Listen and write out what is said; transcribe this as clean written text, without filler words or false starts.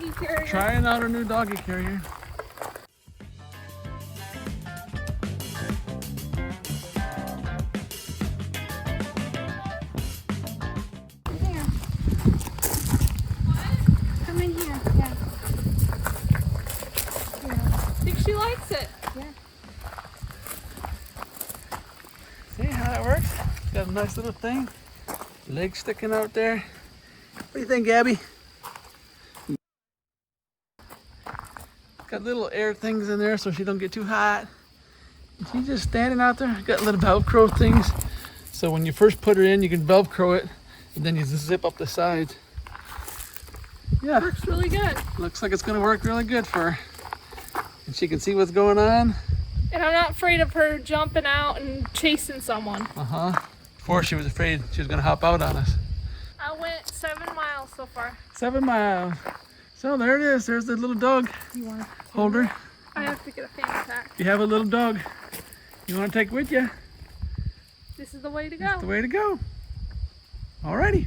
doggy carrier. Trying out a new doggy carrier. Here. Come in here. Yeah. I think she likes it. Yeah. See how that works? Got a nice little thing. Legs sticking out there. What do you think, Gabby? Got little air things in there so she don't get too hot. And she's just standing out there. Got little Velcro things. So when you first put her in, you can Velcro it, and then you just zip up the sides. Yeah, Works really good. looks like it's gonna work really good for her. And she can see what's going on. And I'm not afraid of her jumping out and chasing someone. Before she was afraid she was gonna hop out on us. I went 7 miles so far. 7 miles. So there it is. There's the little dog You want holder. I have to get a fanny pack. You have a little dog you want to take with you. This is the way to go. That's the way to go. Alrighty.